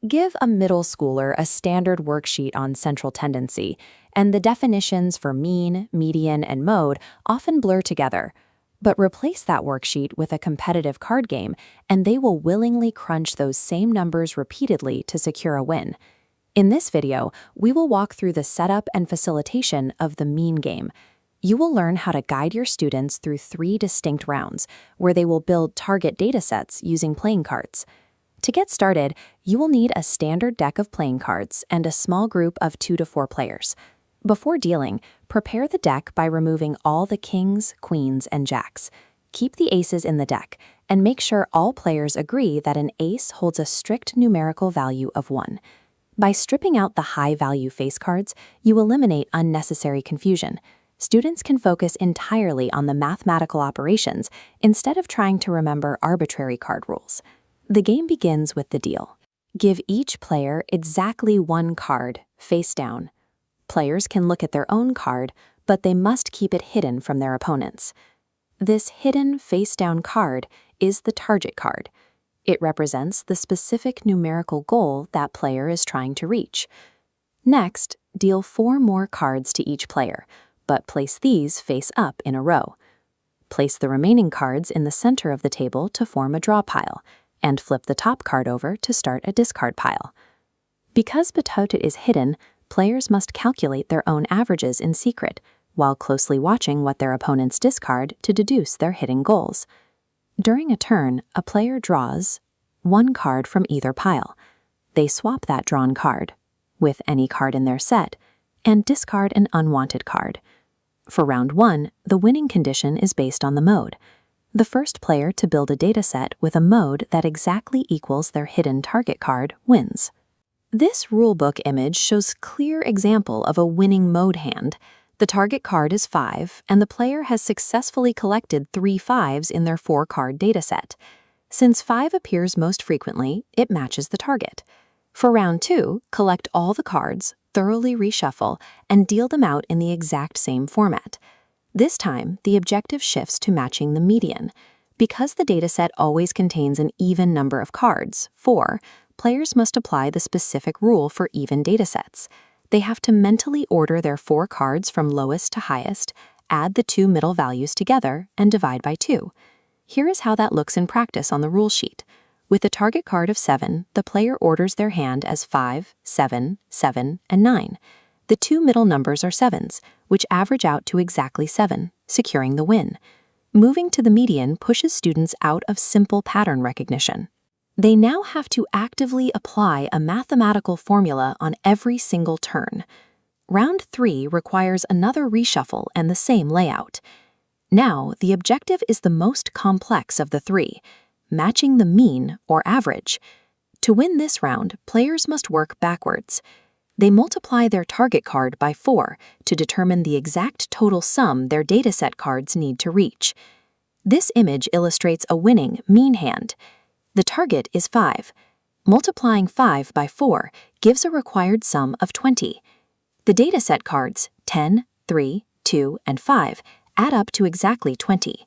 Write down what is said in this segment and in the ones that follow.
Give a middle schooler a standard worksheet on central tendency, and the definitions for mean, median, and mode often blur together. But replace that worksheet with a competitive card game, and they will willingly crunch those same numbers repeatedly to secure a win. In this video, we will walk through the setup and facilitation of the mean game. You will learn how to guide your students through 3 distinct rounds, where they will build target datasets using playing cards. To get started, you will need a standard deck of playing cards and a small group of 2 to 4 players. Before dealing, prepare the deck by removing all the kings, queens, and jacks. Keep the aces in the deck, and make sure all players agree that an ace holds a strict numerical value of 1. By stripping out the high-value face cards, you eliminate unnecessary confusion. Students can focus entirely on the mathematical operations instead of trying to remember arbitrary card rules. The game begins with the deal. Give each player exactly 1 card, face down. Players can look at their own card, but they must keep it hidden from their opponents. This hidden face-down card is the target card. It represents the specific numerical goal that player is trying to reach. Next, deal 4 more cards to each player, but place these face up in a row. Place the remaining cards in the center of the table to form a draw pile, and flip the top card over to start a discard pile. Because Betotet is hidden, players must calculate their own averages in secret, while closely watching what their opponents discard to deduce their hidden goals. During a turn, a player draws 1 card from either pile. They swap that drawn card with any card in their set and discard an unwanted card. For round 1, the winning condition is based on the mode. The first player to build a dataset with a mode that exactly equals their hidden target card wins. This rulebook image shows clear example of a winning mode hand. The target card is 5, and the player has successfully collected 3 5s in their 4-card dataset. Since 5 appears most frequently, it matches the target. For round 2, collect all the cards, thoroughly reshuffle, and deal them out in the exact same format. This time, the objective shifts to matching the median. Because the dataset always contains an even number of cards, 4, players must apply the specific rule for even datasets. They have to mentally order their 4 cards from lowest to highest, add the 2 middle values together, and divide by 2. Here is how that looks in practice on the rule sheet. With a target card of 7, the player orders their hand as 5, 7, 7, and 9. The 2 middle numbers are 7s, which average out to exactly 7, securing the win. Moving to the median pushes students out of simple pattern recognition. They now have to actively apply a mathematical formula on every single turn. Round 3 requires another reshuffle and the same layout. Now, the objective is the most complex of the 3, matching the mean or average. To win this round, players must work backwards. They multiply their target card by 4 to determine the exact total sum their dataset cards need to reach. This image illustrates a winning mean hand. The target is 5. Multiplying 5 by 4 gives a required sum of 20. The dataset cards 10, 3, 2, and 5 add up to exactly 20.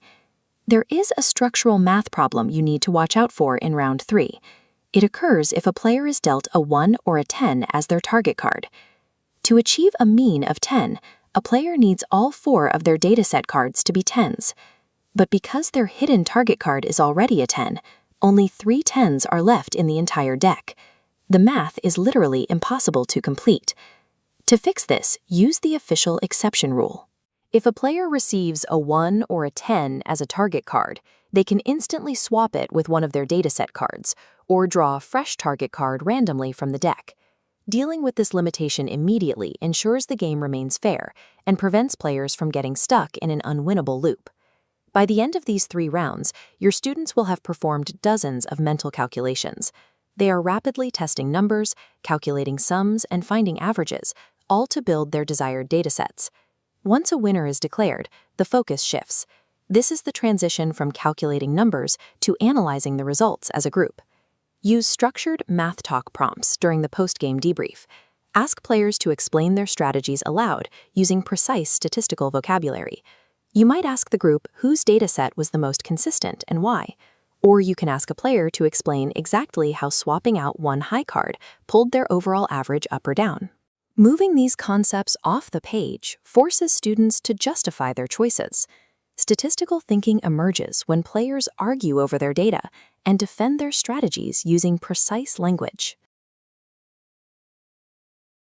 There is a structural math problem you need to watch out for in round 3. It occurs if a player is dealt a 1 or a 10 as their target card. To achieve a mean of 10, a player needs all 4 of their dataset cards to be 10s. But because their hidden target card is already a 10, only 3 10s are left in the entire deck. The math is literally impossible to complete. To fix this, use the official exception rule. If a player receives a 1 or a 10 as a target card, they can instantly swap it with one of their dataset cards, or draw a fresh target card randomly from the deck. Dealing with this limitation immediately ensures the game remains fair and prevents players from getting stuck in an unwinnable loop. By the end of these 3 rounds, your students will have performed dozens of mental calculations. They are rapidly testing numbers, calculating sums, and finding averages, all to build their desired datasets. Once a winner is declared, the focus shifts. This is the transition from calculating numbers to analyzing the results as a group. Use structured math talk prompts during the post-game debrief. Ask players to explain their strategies aloud using precise statistical vocabulary. You might ask the group whose dataset was the most consistent and why. Or you can ask a player to explain exactly how swapping out one high card pulled their overall average up or down. Moving these concepts off the page forces students to justify their choices. Statistical thinking emerges when players argue over their data and defend their strategies using precise language.